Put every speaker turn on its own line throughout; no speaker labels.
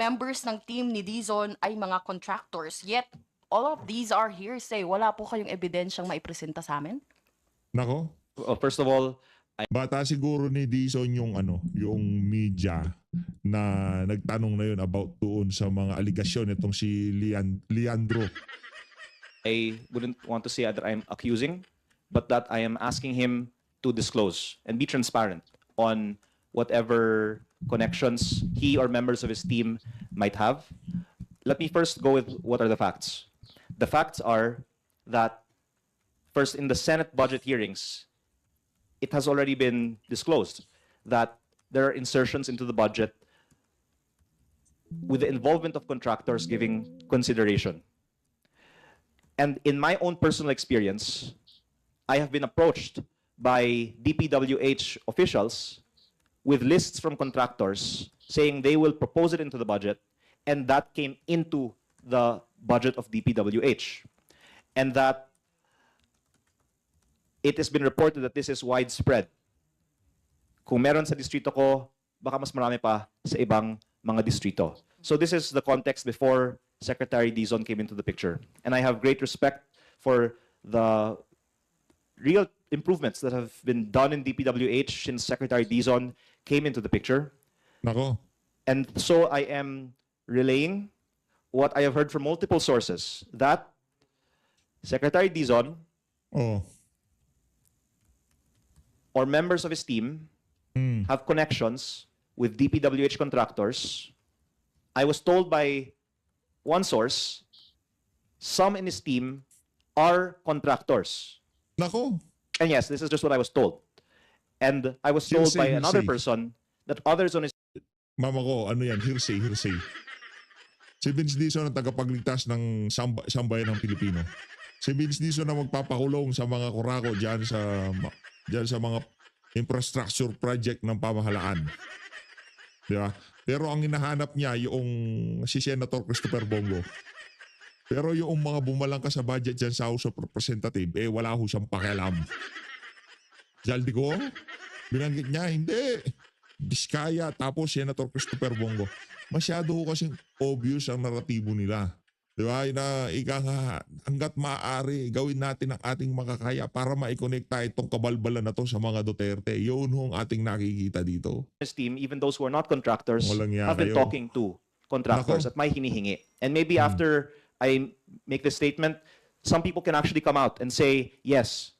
members ng team ni Dizon ay mga contractors. Yet, all of these are hearsay. Wala po kayong ebidensyang maipresenta sa amin?
Nako,
First of all,
bata siguro ni Dizon yung yung media na nagtanong na yun about doon sa mga aligasyon itong si Leandro.
I wouldn't want to say that I'm accusing, but that I am asking him to disclose and be transparent on whatever connections he or members of his team might have. Let me first go with what are the facts. The facts are that first, in the Senate budget hearings, it has already been disclosed that there are insertions into the budget with the involvement of contractors giving consideration. And in my own personal experience, I have been approached by DPWH officials with lists from contractors saying they will propose it into the budget, and that came into the budget of DPWH. And that it has been reported that this is widespread. Kung meron sa distrito ko, baka mas marami pa sa ibang mga distrito. So this is the context before Secretary Dizon came into the picture. And I have great respect for the real improvements that have been done in DPWH since Secretary Dizon came into the picture.
Nako,
And so I am relaying what I have heard from multiple sources, that Secretary Dizon
oh,
or members of his team have connections with DPWH contractors. I was told by one source, some in his team are contractors.
nako,
And yes, this is just what I was told. And I was told by another
Hearsay.
person that others on his
mama ko, ano yan, hearsay. Si Vince Dizon ang tagapagligtas ng sambayan ng Pilipino. Si Vince Dizon na magpapakulong sa mga kurako dyan sa mga infrastructure project ng pamahalaan. Di ba? Pero ang hinahanap niya yung si Senator Christopher Bongo. Pero yung mga bumalang ka sa budget dyan sa House of Representatives, wala ho siyang pakialam. Zaldico, binanggit niya, hindi. Diskaya, tapos Senator Christopher Bongo. Masyado ho kasing obvious ang naratibo nila. Di ba? Na hanggat maaari, gawin natin ang ating makakaya para maikonekta itong kabalbalan na to sa mga Duterte. Yun ho ang ating nakikita dito.
team, even those who are not contractors,
Walang yan
have been
kayo.
talking to contractors
Nako.
at may hinihingi. And maybe after I make this statement, some people can actually come out and say, yes,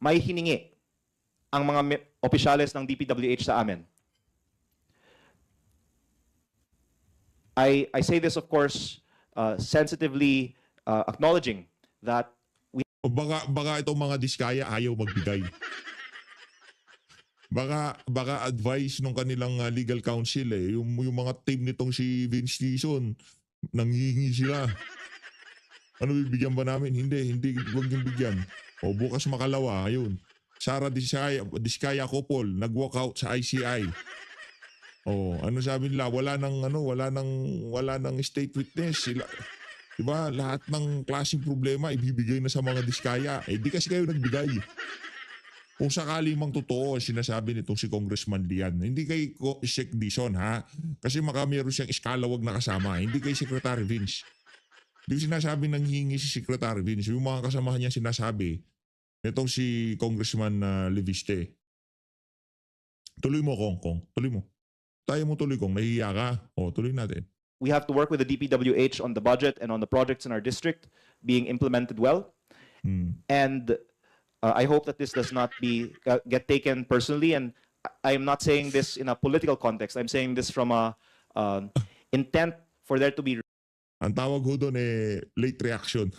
may hiningi ang mga opisyales ng DPWH sa amin. I say this, of course, sensitively acknowledging that
O baka itong mga diskaya ayaw magbigay. Baka advice ng kanilang legal counsel yung mga team nitong si Vince Dizon, nanghihingi sila. Ano bibigyan ba namin? Hindi wag yung bigyan. O bukas makalawa, ayun. Sara Diskaya couple nag-walk out sa ICI. Oh, ano sabi nila? Wala nang state witness sila. 'Di ba? Lahat ng klaseng problema ibibigay na sa mga Diskaya. Di kasi kayo nagbigay. Kung sakali mang totoo sinasabi nitong si Congressman Lian, hindi kay Sec Dizon ha. Kasi meron siyang iskalawag na kasama. Hindi kay Secretary Vince. Hindi sinasabi nang hingi si Secretary Vince. Yung mga kasamahan niya sinasabi nitong si Congressman Leviste. Tuloy mo, Kong. Tuloy mo. Tayo mo tuloy, Kong. Nahihiya ka. O, tuloy natin.
we have to work with the DPWH on the budget and on the projects in our district being implemented well. And I hope that this does not get taken personally. And I am not saying this in a political context. I'm saying this from a intent for there to be
Ang tawag ho doon late reaction.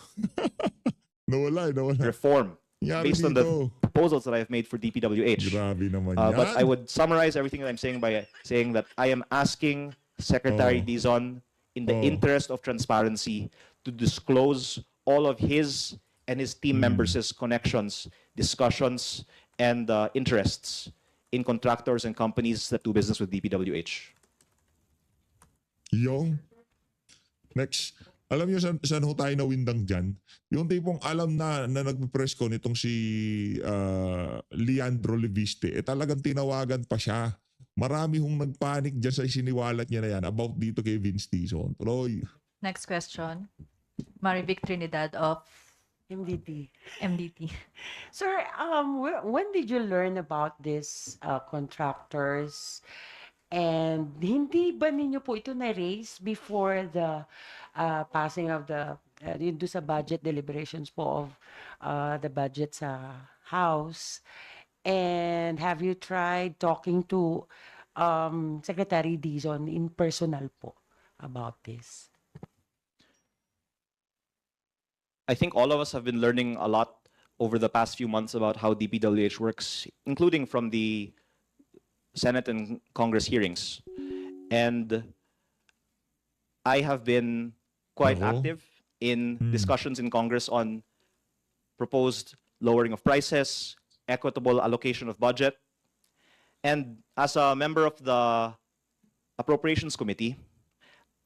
nawala.
reform
Yari
based on the
dito.
proposals that I have made for DPWH.
Grabe naman
But I
yan.
would summarize everything that I'm saying by saying that I am asking Secretary Dizon, in the interest of transparency, to disclose all of his and his team members' connections, discussions, and interests in contractors and companies that do business with DPWH.
Yung next. Alam niyo saan ho tayo nawindang dyan? Yung tipong alam na nagpe-press ko nitong si Leandro Leviste, talagang tinawagan pa siya Marami hong nagpanik dyan sa isiniwalat niya na yan about dito kay Vince Dizon. Tuloy.
Next question. Marivic Trinidad of
MDT.
MDT.
Sir, when did you learn about this contractors? And hindi ba ninyo po ito na-raise before the passing of the yun doon sa budget deliberations po of the budget sa House? And have you tried talking to Secretary Dizon in personal po about this?
I think all of us have been learning a lot over the past few months about how DPWH works, including from the Senate and Congress hearings. And I have been quite
Oo.
active in discussions in Congress on proposed lowering of prices, equitable allocation of budget. And as a member of the Appropriations Committee,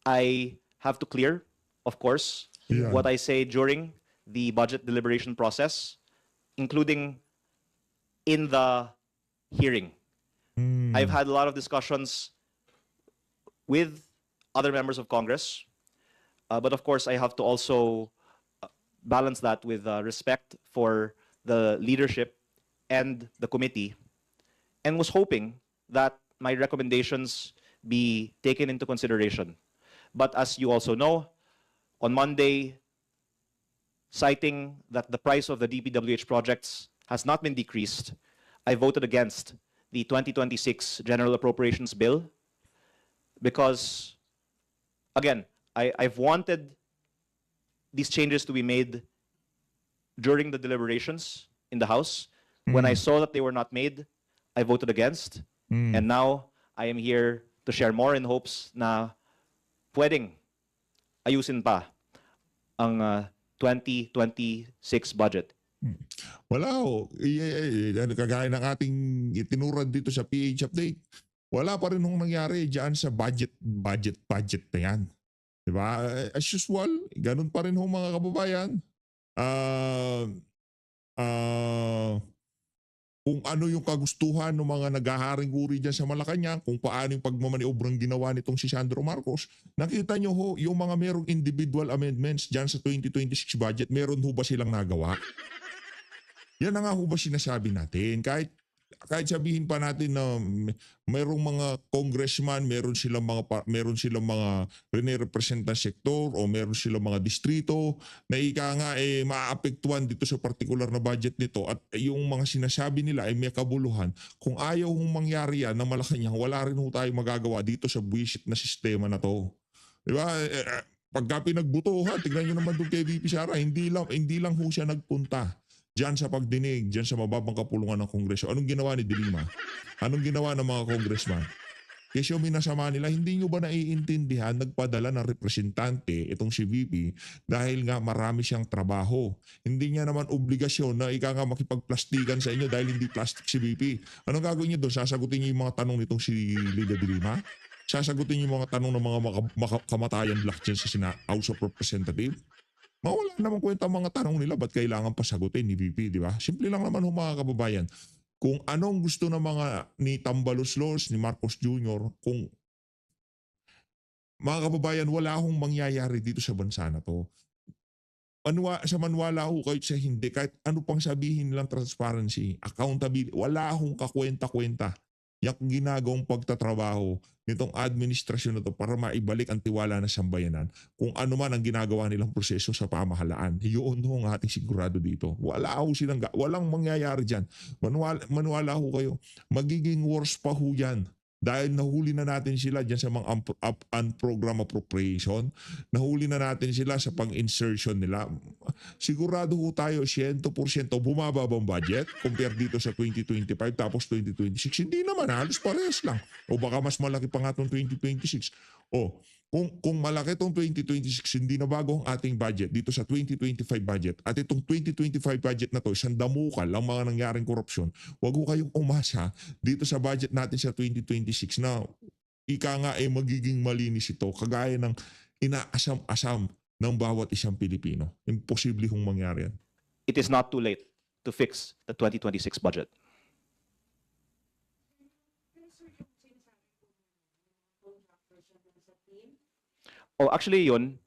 I have to clear, of course,
Yeah.
what I say during the budget deliberation process, including in the hearing. I've had a lot of discussions with other members of Congress, but of course, I have to also balance that with respect for the leadership and the committee, and was hoping that my recommendations be taken into consideration. But as you also know, on Monday, citing that the price of the DPWH projects has not been decreased, I voted against the 2026 General Appropriations Bill because, again, I've wanted these changes to be made during the deliberations in the House. When I saw that they were not made, I voted against. And now I am here to share more in hopes na pwedeng ayusin pa ang 2026 budget.
Wala ho. Kagaya ng ating itinurad dito sa PH update, wala pa rin hong nangyari dyan sa budget na yan. Diba? As usual, ganun pa rin hong mga kababayan. Kung ano yung kagustuhan ng mga naghaharing uri dyan sa Malacanang, kung paano yung pagmamaniobrang ginawa nitong si Sandro Marcos, nakita nyo ho, yung mga merong individual amendments dyan sa 2026 budget, meron ho ba silang nagawa? Yan na nga ho ba sinasabi natin? Kahit sabihin pa natin na mayroong mga congressman, meron silang mga rinirepresentan sektor o meron silang mga distrito na ika nga maaapektuhan dito sa particular na budget nito at yung mga sinasabi nila ay may kabuluhan. Kung ayaw hong mangyari yan na Malacanang, wala rin ho tayo magagawa dito sa buwisit na sistema na to. Diba? Pagka pinagbutuhan, tignan nyo naman doon kay VP Sara, hindi lang ho siya nagpunta diyan sa pagdinig, diyan sa mababang kapulungan ng Kongreso. Anong ginawa ni Dilima? Anong ginawa ng mga congressman? Kasi yung minasama nila, hindi nyo ba naiintindihan, nagpadala ng representante, itong si VP, dahil nga marami siyang trabaho. Hindi niya naman obligasyon na ika nga makipagplastikan sa inyo dahil hindi plastic si VP. Anong gagawin niyo doon? Sasagutin niyo yung mga tanong nitong si Lida Dilima? Sasagutin niyo yung mga tanong ng mga kamatayan black dyan sa House of Representatives? Mawala naman kwenta ang mga tanong nila, ba't kailangan pasagutin ni VP, di ba? Simple lang naman ho mga kababayan. Kung anong gusto ng mga ni Tambalos Laws, ni Marcos Jr., kung mga kababayan, wala hong mangyayari dito sa bansa na to. Sa manwala ho kahit sa hindi, kahit ano pang sabihin nilang transparency, accountability, wala hong kakwenta-kwenta yung ginagawang pagtatrabaho nitong administrasyon na to para maibalik ang tiwala ng sambayanan kung ano man ang ginagawa nilang proseso sa pamahalaan. Yun ho ang ating sigurado dito. Walang mangyayari dyan. Manuwala ho kayo. Magiging worse pa ho yan. Dahil nahuli na natin sila dyan sa mga unprogram appropriation, nahuli na natin sila sa pang-insertion nila. Sigurado ho tayo 100% bumaba bang budget compare dito sa 2025 tapos 2026. Hindi naman, halos parehas lang. O baka mas malaki pa nga itong 2026. O, kung malaki itong 2026, hindi na bago ang ating budget dito sa 2025 budget. At itong 2025 budget na to, isang damukal ang mga nangyaring korupsyon. Huwag ho kayong umasa dito sa budget natin sa 2026 na ika nga ay magiging malinis ito kagaya ng inaasam-asam ng bawat isang Pilipino. Imposible hong mangyari yan.
It is not too late to fix the 2026 budget. Oh, actually yun,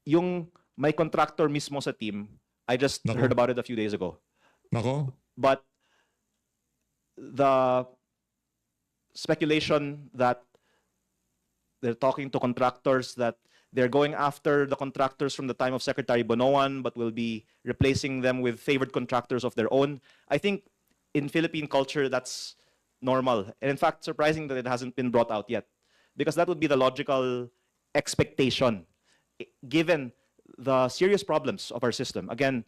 yung may contractor mismo sa team, I just
Nako.
heard about it a few days ago.
Nako,
But the speculation that they're talking to contractors, that they're going after the contractors from the time of Secretary Bonoan, but will be replacing them with favored contractors of their own. I think in Philippine culture, that's normal. And in fact, surprising that it hasn't been brought out yet, because that would be the logical expectation, given the serious problems of our system. Again,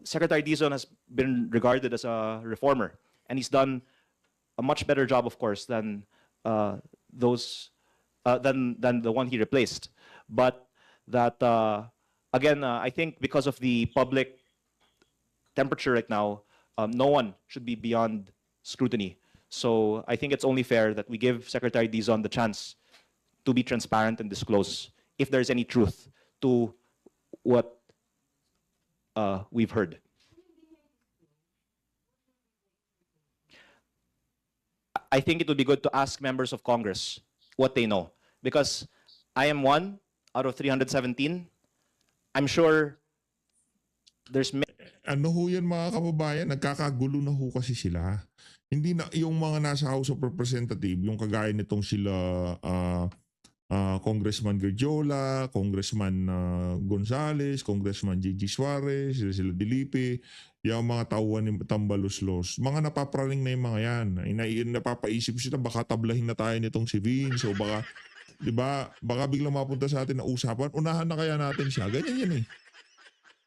Secretary Dizon has been regarded as a reformer, and he's done a much better job, of course, than than the one he replaced. But that again, I think because of the public temperature right now, no one should be beyond scrutiny. So I think it's only fair that we give Secretary Dizon the chance to be transparent and disclose if there's any truth to what we've heard. I think it would be good to ask members of Congress what they know, because I am one out of 317. I'm sure there's
ano ho yan mga kababayan, nagkakagulo na ho kasi sila. Hindi na yung mga nasa House of Representatives, yung kagaya nitong sila Congressman Gerdiola, Congressman Gonzales, Congressman Gigi Suarez, sila Dilipe, yung mga tauhan ni Tambaluslos, mga napapraning na yung mga yan. Napapaisip sila, baka tablahin na tayo nitong si Vince, o baka, di ba, baka biglang mapunta sa atin na usapan, unahan na kaya natin siya. Ganyan yan eh.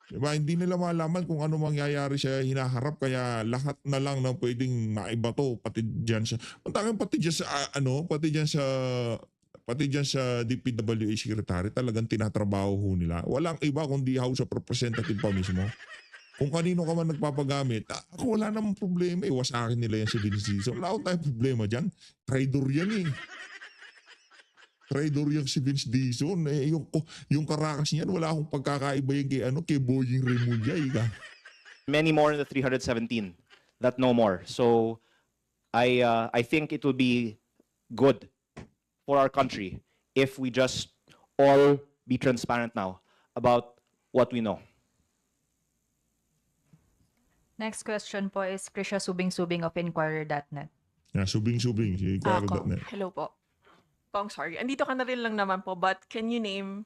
Diba? Hindi nila malaman kung ano mangyayari sa hinaharap, kaya lahat na lang ng pwedeng maibato, pati dyan sa, pati dyan sa, pati dyan sa DPWH Secretary, talagang tinatrabaho ho nila. Walang iba kundi House of Representative pa mismo. Kung kanino ka man nagpapagamit, ako wala namang problema. Iwasakin nila yan si Vince Dizon. Wala akong tayong problema dyan. Traitor yan eh. Traitor yung si Vince Dizon. Eh, yung karakas niyan, wala akong pagkakaiba yung kay Boying Remulla.
many more in the 317 that know more. So I think it will be good for our country if we just all be transparent now about what we know.
Next question po is Krisha Subing-Subing of Inquirer.net.
Subing-subing. Si
Kong,
Caro.net.
hello po. Kong, sorry. Andito ka na rin lang naman po, but can you name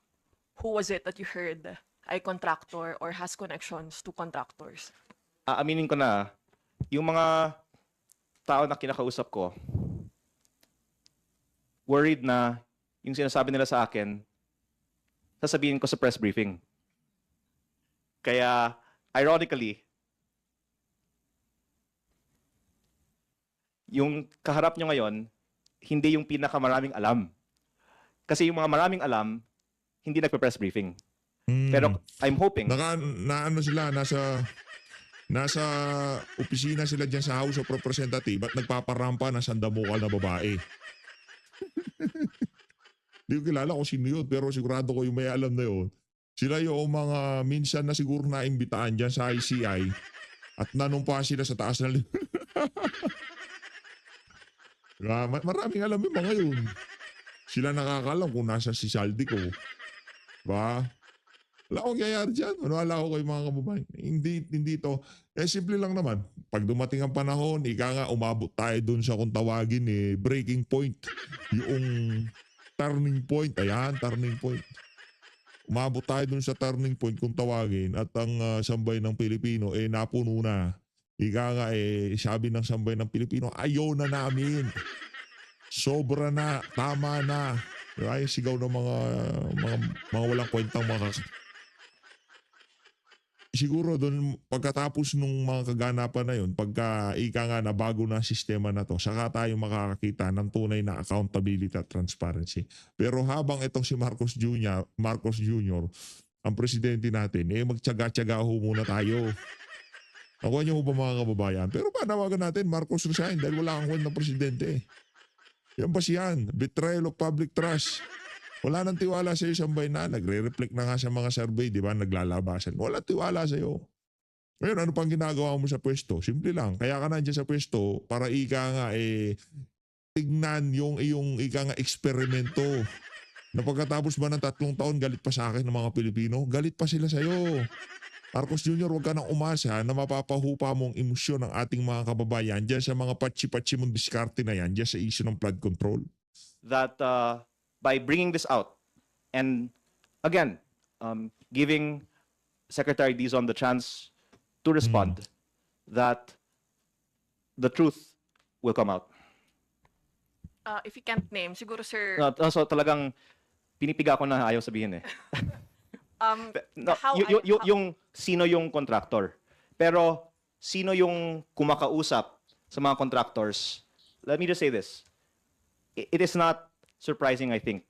who was it that you heard ay contractor or has connections to contractors?
Aminin ko na, yung mga tao na kinakausap ko, worried na yung sinasabi nila sa akin, sasabihin ko sa press briefing. Kaya, ironically, yung kaharap nyo ngayon, hindi yung pinakamaraming alam. Kasi yung mga maraming alam, hindi nagpe-press briefing. Pero I'm hoping,
Naano sila, nasa opisina sila dyan sa House of Representatives at nagpaparampa ng sandamukal na babae. Hindi ko kilala kung sino yun, pero sigurado ko yung may alam na yun. Sila yung mga minsan na siguro naimbitaan dyan sa ICI at nanumpa sila sa taas ng maraming alam yung mga yun. Sila nakakalam kung nasa si Saldico. Ba? Wala akong gayari dyan. Wala ko kayo mga kababayan. Hindi to. Simple lang naman. Pag dumating ang panahon, ika nga umabot tayo dun sa kung tawagin breaking point. Yung turning point. Ayan, turning point. Umabot tayo dun sa turning point kung tawagin at ang sambay ng Pilipino napuno na. Ika nga sabi ng sambay ng Pilipino, ayaw na namin. Sobra na, tama na. Ay, sigaw ng mga walang kwentang siguro doon pagkatapos nung mga kaganapan na yun, pagka ika nga na bago na sistema na to, saka tayo makakakita ng tunay na accountability at transparency. Pero habang itong si Marcos Jr., ang presidente natin, magtyaga-tyaga ho muna tayo. Nakuha niyo ba mga kababayan? Pero panawagan natin, Marcos resign dahil wala kang kwentang presidente. Yan ba siyan? Betrayal of public trust. Wala nang tiwala sa iyo, sambay na. Nagre-reflect na nga sa mga survey, di ba? Naglalabasan. Wala tiwala sa iyo. Ngayon, ano pang ginagawa mo sa pwesto? Simple lang. Kaya ka nandiyan sa pwesto para ika nga tignan yung iyong ika nga eksperimento. Na pagkatapos ba ng 3 taon, galit pa sa akin ng mga Pilipino? Galit pa sila sa'yo. Marcos Jr., huwag ka nang umasa na mapapahupa mong emosyon ng ating mga kababayan dyan sa mga patsi-patsi mong diskarte na yan, dyan sa issue ng flood control.
That by bringing this out and again giving Secretary Dizon the chance to respond, that the truth will come out.
If you can't name, siguro sir,
So talagang pinipiga ko na ayaw sabihin eh. No,
how
yung sino yung contractor. Pero sino yung kumakausap sa mga contractors? Let me just say this. It is not surprising, I think,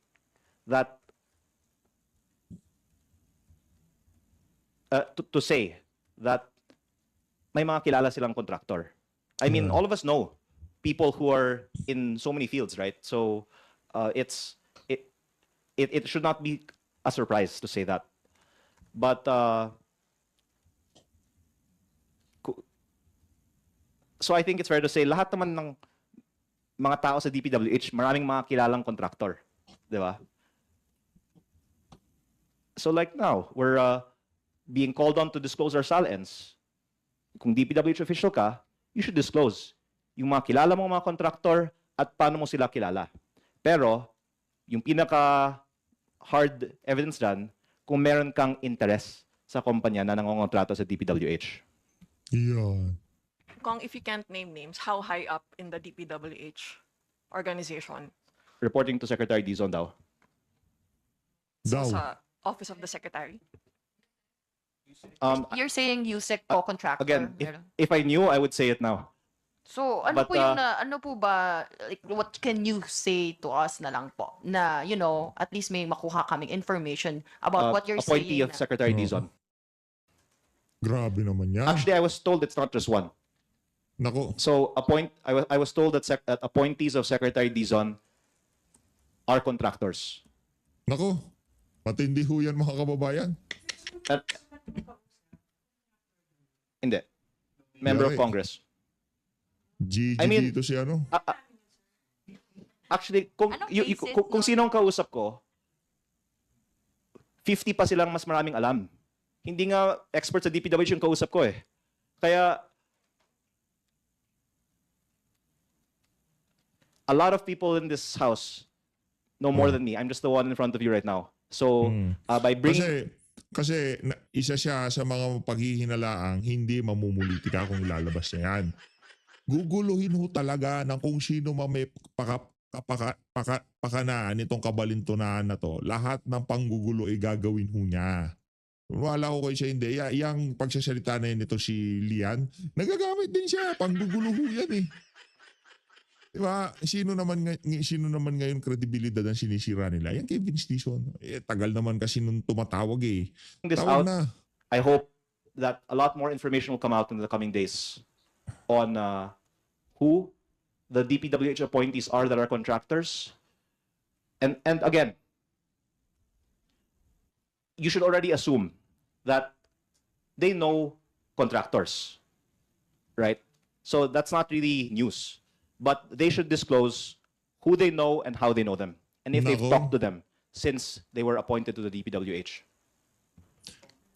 that to say that may mga kilala silang contractor. I mean, all of us know people who are in so many fields, right? So it should not be a surprise to say that. But so I think it's fair to say lahat naman ng mga tao sa DPWH, maraming mga kilalang contractor, 'di ba? So like now, we're being called on to disclose our SALNs. Kung DPWH official ka, you should disclose yung mga kilala mong mga contractor at paano mo sila kilala. Pero yung pinaka hard evidence dyan, kung meron kang interest sa kumpanya na nangongontrato sa DPWH.
Yan.
Kung if you can't name names, how high up in the DPWH organization?
Reporting to Secretary Dizon daw.
Daw.
Sa Office of the Secretary?
You're saying USEC po contractor.
Again,
meron.
if I knew, I would say it now.
So, ano
But,
po yung ano po ba, like, what can you say to us na lang po? Na, you know, at least may makuha kaming information about what you're
Appointee
saying.
of Secretary
Oo.
Dizon.
Grabe naman yan.
Actually, I was told it's not just one.
Nako,
So I was told that appointees of Secretary Dizon are contractors.
nako. Matindi ho yan mga kababayan.
At, hindi. Member of
Yari.
Congress.
GG
I mean-
dito si ano.
Actually, kung,
Anong basis
kung
nun?
sinong kausap ko, 50 pa silang mas maraming alam. Hindi nga expert sa DPWH yung kausap ko eh. Kaya, a lot of people in this house know more than me. I'm just the one in front of you right now. So, by bringing...
Isa siya sa mga paghihinalaang hindi mamumulitika kung ilalabas niya yan. Guguluhin ho talaga ng kung sino may pakanaan nitong kabalintunaan na to. Lahat ng panggugulo ay gagawin ho niya. Wala ko kayo siya hindi. Yang pagsasalita na yun nito si Lian, nagagamit din siya. Panggugulo ho yan eh. Diba? Sino naman ngayon kredibilidad ang sinisira nila? Yan kay Vince Dizon. Tagal naman kasi nung tumatawag eh.
this
Tawag
out,
na.
I hope that a lot more information will come out in the coming days on who the DPWH appointees are that are contractors. And again, you should already assume that they know contractors, right? So that's not really news. But they should disclose who they know and how they know them. And if they've
Nako.
talked to them since they were appointed to the DPWH.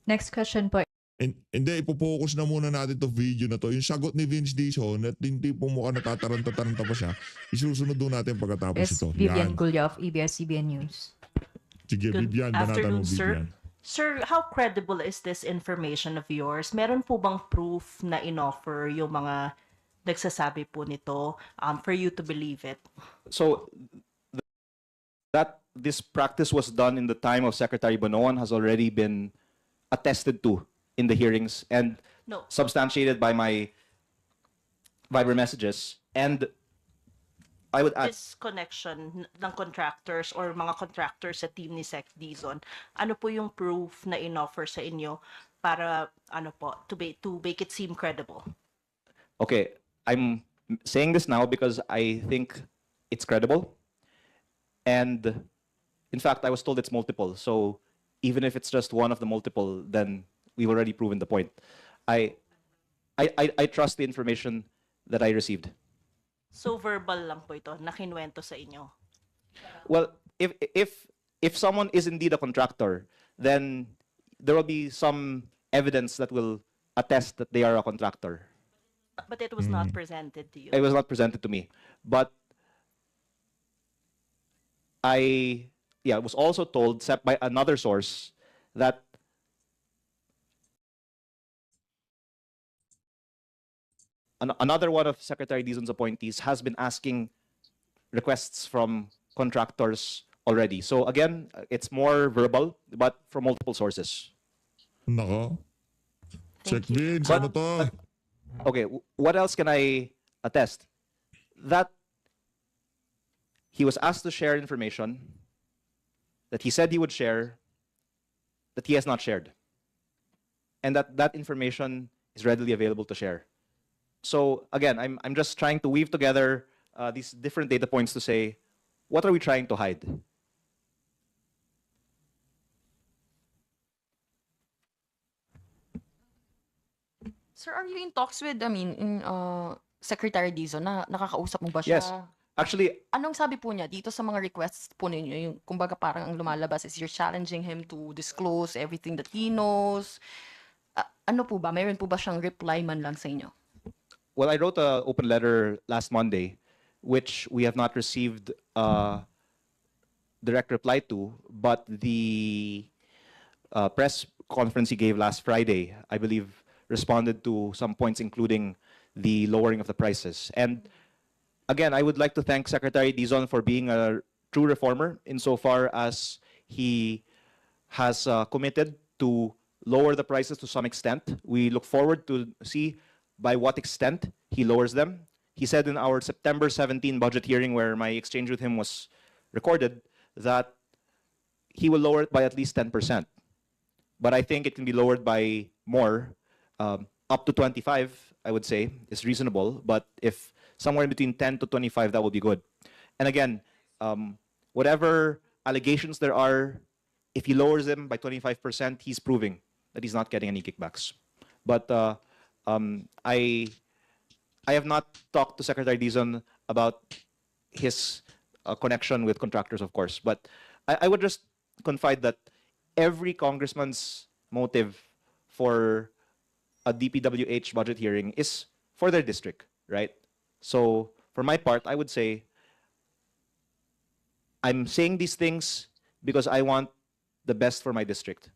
Next question po.
Hindi, ipopokus na muna natin to video na to. Yung sagot ni Vince Dizon at hindi po mukha natataranta-taranta pa siya, isusunod doon natin pagkatapos
Is
ito.
Vivian
Yan.
Gulya of ABS-CBN News.
Sige,
Good
Vivian, banatan mo
afternoon, sir.
Vivian.
Sir, how credible is this information of yours? Meron po bang proof na inoffer yung mga nagsasabi po nito for you to believe it?
So that this practice was done in the time of Secretary Bonoan has already been attested to in the hearings and
No.
substantiated by my Viber messages. And I would add,
This connection ng contractors or mga contractors sa team ni Sec Dizon, ano po yung proof na inoffer sa inyo para to make it seem credible?
okay, I'm saying this now because I think it's credible. And in fact, I was told it's multiple. So even if it's just one of the multiple, then we've already proven the point. I trust the information that I received.
So verbal lang po ito, na kinuwento sa inyo.
Well, if someone is indeed a contractor, then there will be some evidence that will attest that they are a contractor.
But it was not presented to you.
It was not presented to me, but I was also told by another source that another one of Secretary Dizon's appointees has been asking requests from contractors already. So again, it's more verbal, but from multiple sources.
Nako. Check
Thank you.
Vince, ano to?
Okay, what else can I attest? That he was asked to share information that he said he would share, that he has not shared. And that information is readily available to share. So again, I'm just trying to weave together these different data points to say, what are we trying to hide?
Sir, are you in talks with, Secretary Dizon na nakakausap mo ba siya?
Yes. Actually,
Anong sabi po niya dito sa mga requests po ninyo? Yung, kumbaga parang ang lumalabas is you're challenging him to disclose everything that he knows. Ano po ba? Mayroon po ba siyang reply man lang sa inyo?
well, I wrote an open letter last Monday, which we have not received direct reply to, but the press conference he gave last Friday, I believe, responded to some points, including the lowering of the prices. And again, I would like to thank Secretary Dizon for being a true reformer insofar as he has committed to lower the prices to some extent. We look forward to see by what extent he lowers them. He said in our September 17 budget hearing, where my exchange with him was recorded, that he will lower it by at least 10%. But I think it can be lowered by more. Up to 25, I would say, is reasonable. But if somewhere in between 10 to 25, that will be good. And again, whatever allegations there are, if he lowers them by 25%, he's proving that he's not getting any kickbacks. But I have not talked to Secretary Dizon about his connection with contractors, of course. But I would just confide that every congressman's motive for a DPWH budget hearing is for their district, right? So for my part, I would say I'm saying these things because I want the best for my district.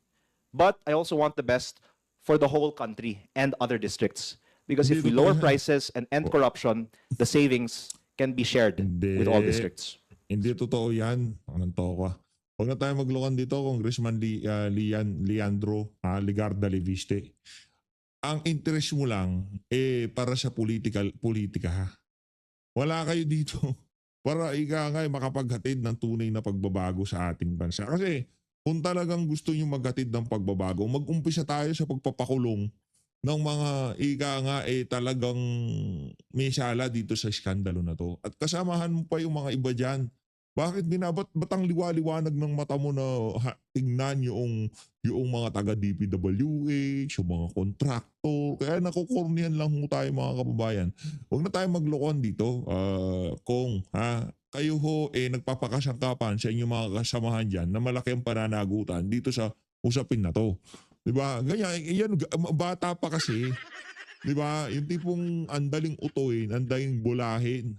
But I also want the best for the whole country and other districts. Because if we lower prices and end corruption, the savings can be shared with all districts.
Hindi totoo yan. Anong toko? Huwag na tayo maglokan dito, Congressman Leandro Ligarda Leviste. Ang interest mo lang, para sa politika ha. Wala kayo dito para makapaghatid ng tunay na pagbabago sa ating bansa. Kasi kung talagang gusto nyo maghatid ng pagbabago, mag-umpisa tayo sa pagpapakulong ng mga talagang may sala dito sa iskandalo na to. At kasamahan mo pa yung mga iba dyan. Bakit batang liwaliwanag ng mata mo na tingnan yung mga taga-DPWH, yung mga kontraktor. Kaya nakukornihan lang mo tayo mga kababayan. Huwag na tayo maglokon dito. Kayo ho nagpapakasangkapan sa inyong mga kasamahan dyan na malaki ang pananagutan dito sa usapin na to. Diba? Ganyan, bata pa kasi. Diba? Yung tipong andaling utuin, andaling bulahin.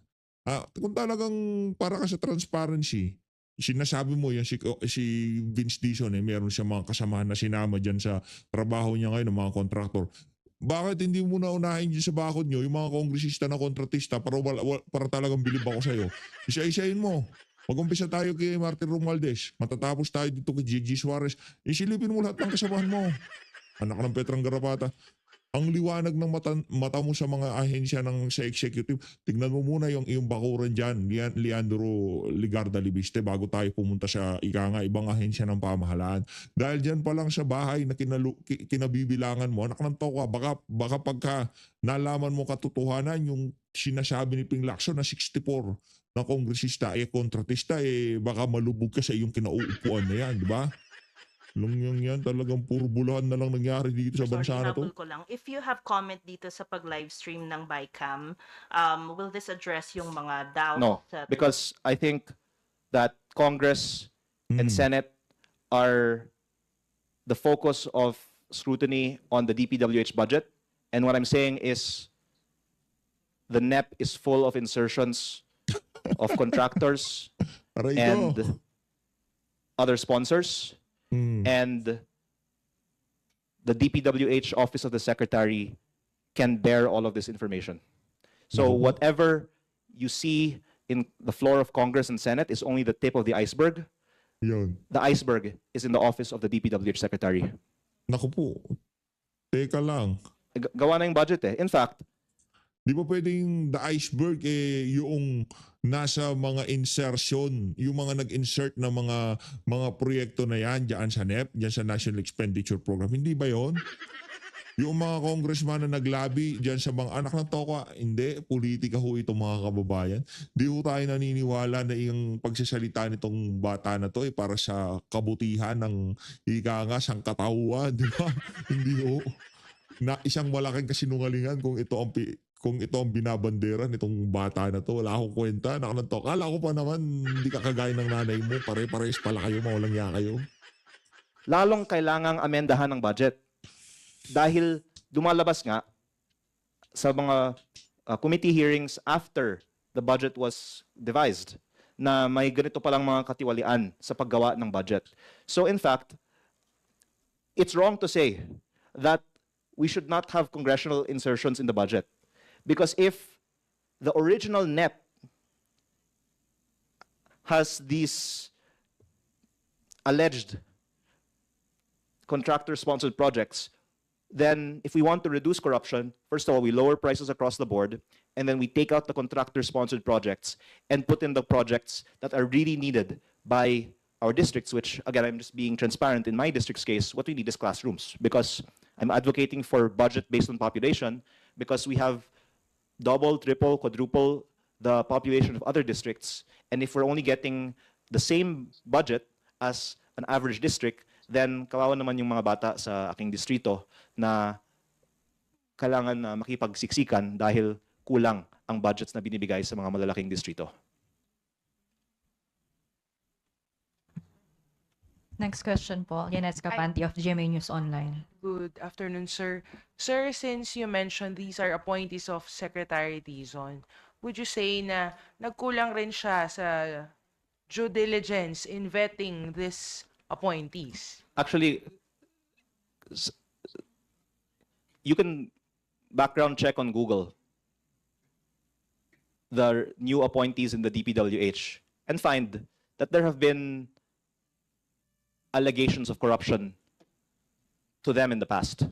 Kung talagang para ka sa transparency, sinasabi mo yan si Vince Dizon, meron siya mga kasamahan na sinama dyan sa trabaho niya ngayon ng mga kontraktor. Bakit hindi mo na unahin dyan sa bakod nyo yung mga kongresista na kontratista para talagang bilib ako sa'yo? Isa-isahin mo. Mag-umpisa tayo kay Martin Romualdez. Matatapos tayo dito kay Gigi Suarez. Isilipin mo lahat ng kasamahan mo. Anak ng Petrang Garapata. Ang liwanag ng mata mo sa mga ahensya sa executive. Tignan mo muna yung iyong bakuran dyan, Leandro Ligarda Leviste, bago tayo pumunta sa ibang ahensya ng pamahalaan. Dahil dyan pa lang sa bahay na kinabibilangan mo, anak ng toka, baka pagka nalaman mo katotohanan yung sinasabi ni Ping Lacson na 64 na kongresista, kontratista, baka malubog ka sa iyong kinauupuan na yan, di ba? Yung yan talagang puro bulahan na lang nangyari dito sa
Sorry,
bansa na to.
habol ko lang. If you have comment dito sa pag-livestream ng BICAM, will this address yung mga doubts?
No, because I think that Congress and Senate are the focus of scrutiny on the DPWH budget. And what I'm saying is the NEP is full of insertions of contractors
Aray ko.
and other sponsors.
Hmm.
And the DPWH Office of the Secretary can bear all of this information. So
Naku po.
whatever you see in the floor of Congress and Senate is only the tip of the iceberg.
Yun.
The iceberg is in the office of the DPWH Secretary.
Naku po. Teka lang.
Gawa na yung budget eh. In fact,
Di ba pwedeng the iceberg yung nasa mga insertion, yung mga nag-insert na mga proyekto na yan diyan sa NEP, diyan sa National Expenditure Program. Hindi ba 'yon? Yung mga congressman na naglabi diyan sa mga anak ng toka, hindi, politika ho ito mga kababayan. Di ho tayo naniniwala na yung pagsasalita nitong bata na to para sa kabutihan ng ika nga sangkatauhan, di ba? Hindi ho. Na isang malaking kasinungalingan kung ito ang binabandera nitong bata na to. Wala akong kwenta. Nakananto. Kala ko pa naman, hindi ka kagaya ng nanay mo. Pare-pares pala kayo. Mawalang ya kayo.
lalong kailangang amendahan ng budget. Dahil dumalabas nga sa mga committee hearings after the budget was devised na may ganito palang mga katiwalian sa paggawa ng budget. So in fact, it's wrong to say that we should not have congressional insertions in the budget. Because if the original NEP has these alleged contractor-sponsored projects, then if we want to reduce corruption, first of all, we lower prices across the board, and then we take out the contractor-sponsored projects and put in the projects that are really needed by our districts, which, again, I'm just being transparent. In my district's case, what we need is classrooms, because I'm advocating for budget based on population, because we have double, triple, quadruple the population of other districts. And if we're only getting the same budget as an average district, then kawawa naman yung mga bata sa aking distrito na kailangan na makipagsiksikan dahil kulang ang budgets na binibigay sa mga malalaking distrito.
Next question po, Yanes Capanti of GMA News Online.
Good afternoon, sir. Sir, since you mentioned these are appointees of Secretary Dizon, would you say na nagkulang rin siya sa due diligence in vetting these appointees?
Actually, you can background check on Google the new appointees in the DPWH and find that there have been allegations of corruption to them in the past.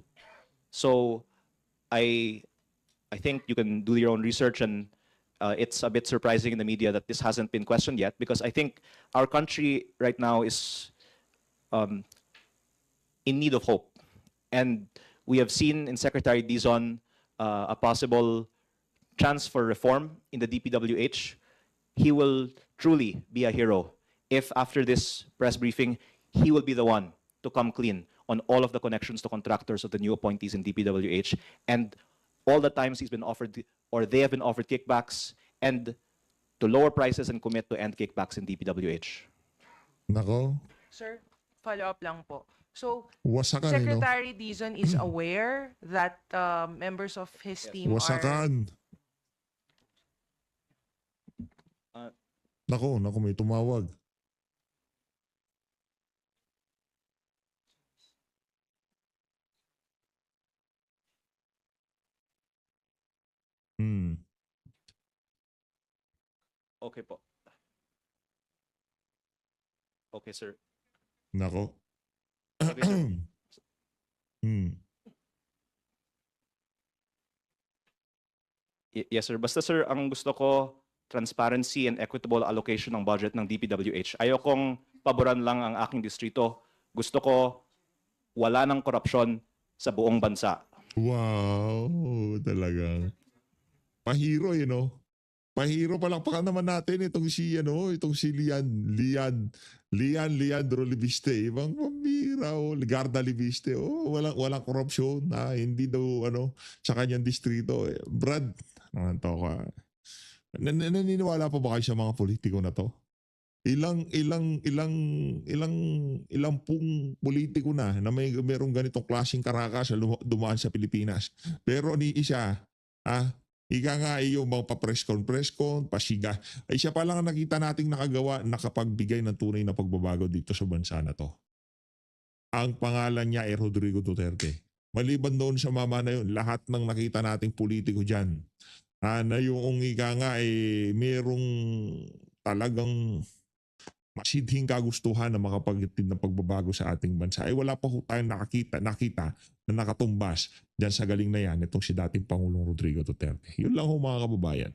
So I think you can do your own research, and it's a bit surprising in the media that this hasn't been questioned yet, because I think our country right now is in need of hope. And we have seen in Secretary Dizon a possible chance for reform in the DPWH. He will truly be a hero if after this press briefing, he will be the one to come clean on all of the connections to contractors of the new appointees in DPWH, and all the times he's been offered, or they have been offered kickbacks, and to lower prices and commit to end kickbacks in DPWH.
Nako.
Sir, follow-up lang po. So,
Wasakan eh, no?
Secretary Dizon is aware that members of his team are...
Wasakan. Nako, may tumawag.
Okay po. Okay, sir.
Nako.
Okay, sir. Yes, sir. Basta, sir, ang gusto ko, transparency and equitable allocation ng budget ng DPWH. Ayokong paboran lang ang aking distrito. Gusto ko wala ng korupsyon sa buong bansa.
Wow, talagang. Pahiro, you know. Pahiro palakpakan naman natin itong si Leandro Libiste. Ibang pambira, Ligarda Libiste. Walang korupsyon, hindi daw, sa kanyang distrito. Brad, naman to ka. Naniniwala pa ba kayo sa mga politiko na to? Ilang pong politiko na merong ganitong klaseng karakas na dumaan sa Pilipinas. Pero ni isa, ika nga yung mga pa-press con, pasiga. Ay siya pa lang ang nakita nating nakapagbigay ng tunay na pagbabago dito sa bansa na to. Ang pangalan niya ay Rodrigo Duterte. Maliban doon sa mama na yun, lahat ng nakita nating politiko dyan, na yung ika nga merong talagang masidhing kagustuhan na makapagitid ng pagbabago sa ating bansa ay wala pa ho tayong nakita na nakatumbas dyan sa galing na yan itong si dating Pangulong Rodrigo Duterte. Yun lang ho mga kababayan.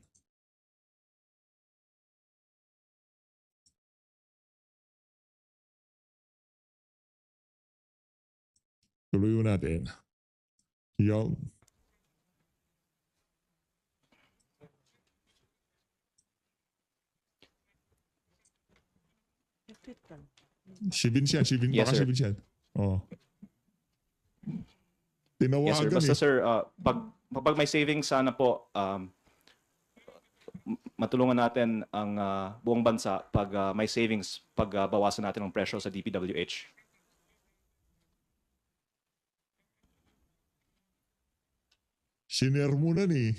Tuloy ho natin. Yung si Vincent,
Yes,
baka
sir.
si Vincent. Oh.
Yes, sir.
Tinawagan
Basta, sir, pag may savings, sana po matulungan natin ang buong bansa pag may savings, pag bawasan natin ang presyo sa DPWH.
Sinermunan eh.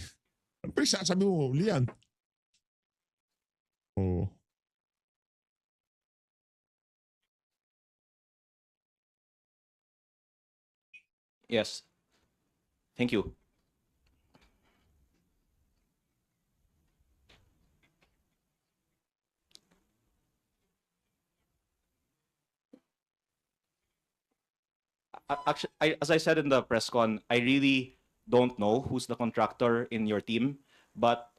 Ano pa yung sasabi mo, Lian? Oh.
Yes. Thank you. Actually, as I said in the press con, I really don't know who's the contractor in your team, but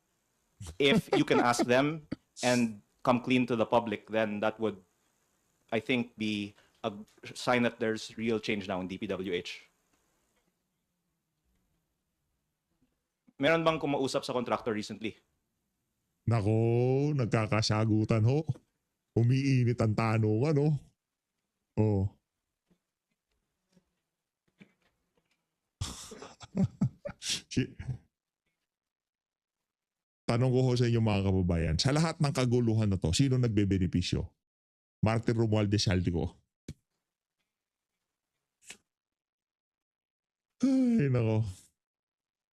if you can ask them and come clean to the public, then that would, I think, be a sign that there's real change now in DPWH. Meron bang kumausap sa contractor recently?
Nako, nagkakasagutan ho. Umiinit ang tanong, ano? Oh. Tanong ko ho sa inyo mga kababayan, sa lahat ng kaguluhan na to, sino nagbebenepisyo? Martin Romualdez Saldico. Ay, nako.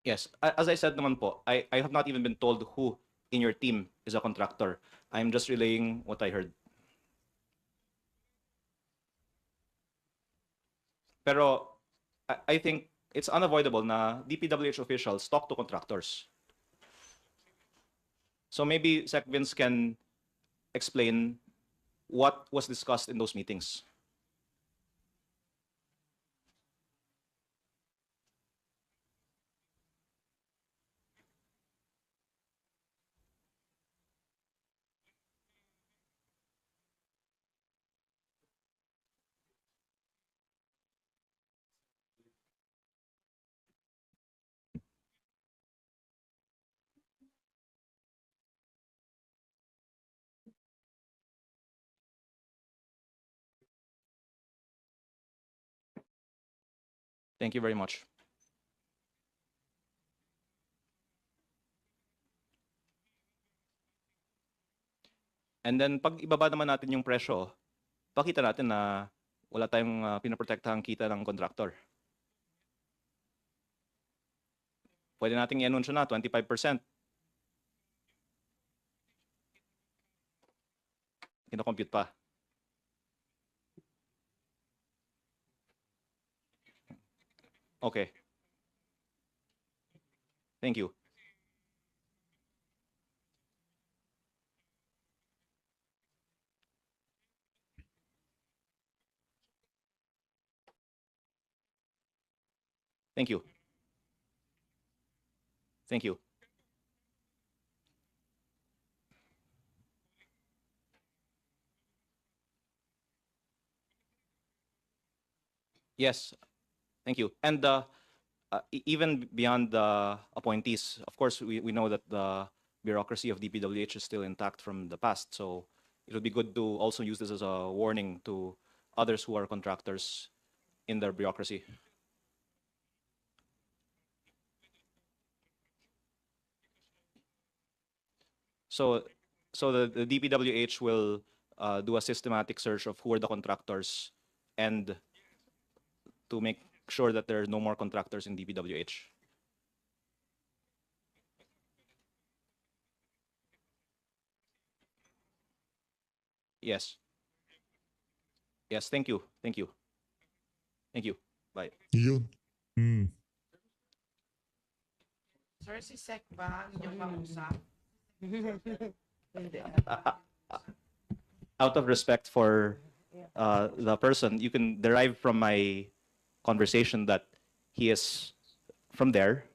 Yes, as I said naman po, I have not even been told who in your team is a contractor. I'm just relaying what I heard. Pero I think it's unavoidable na DPWH officials talk to contractors. So maybe Sec Vince can explain what was discussed in those meetings. Thank you very much. And then pag ibaba naman natin yung presyo, pakita natin na wala tayong pinaprotektahang kita ng contractor. Pwede nating i-anunsyo na 25%. Kino-compute pa. Okay. Thank you. Thank you. Thank you. Yes, thank you. And even beyond the appointees, of course, we know that the bureaucracy of DPWH is still intact from the past. So it would be good to also use this as a warning to others who are contractors in their bureaucracy. So, the DPWH will do a systematic search of who are the contractors and to make sure that there are no more contractors in DPWH. Yes. Yes, thank you. Thank you. Thank you. Bye.
Yun. Hmm.
Sir, si Sec ba ang inyong kausap?
Out of respect for the person, you can derive from my conversation that he is from there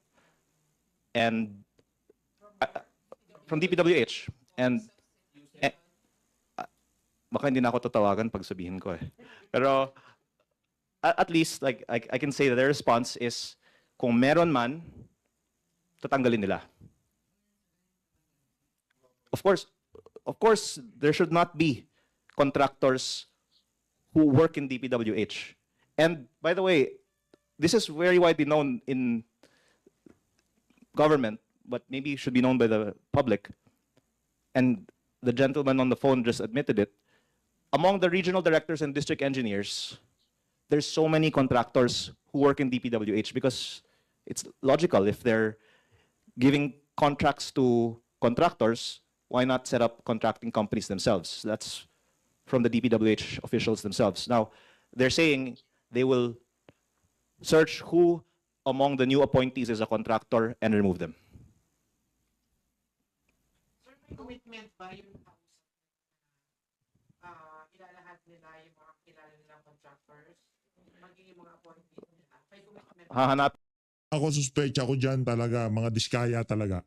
and from DPWH. And baka hindi na ako tatawagan pag sabihin ko eh. Pero at least like I can say that their response is kung meron man, tatanggalin nila. Of course, there should not be contractors who work in DPWH. And by the way, this is very widely known in government, but maybe should be known by the public. And the gentleman on the phone just admitted it. Among the regional directors and district engineers, there's so many contractors who work in DPWH because it's logical. If they're giving contracts to contractors, why not set up contracting companies themselves? That's from the DPWH officials themselves. Now, they're saying they will search who among the new appointees is a contractor and remove them.
Sir, may commitment ba yung kausap ilalahat nila yung mga kilala nilang contractors? Magiging mga appointees nila? May commitment
Hahanap
Ako suspecha ko dyan talaga, mga diskaya talaga.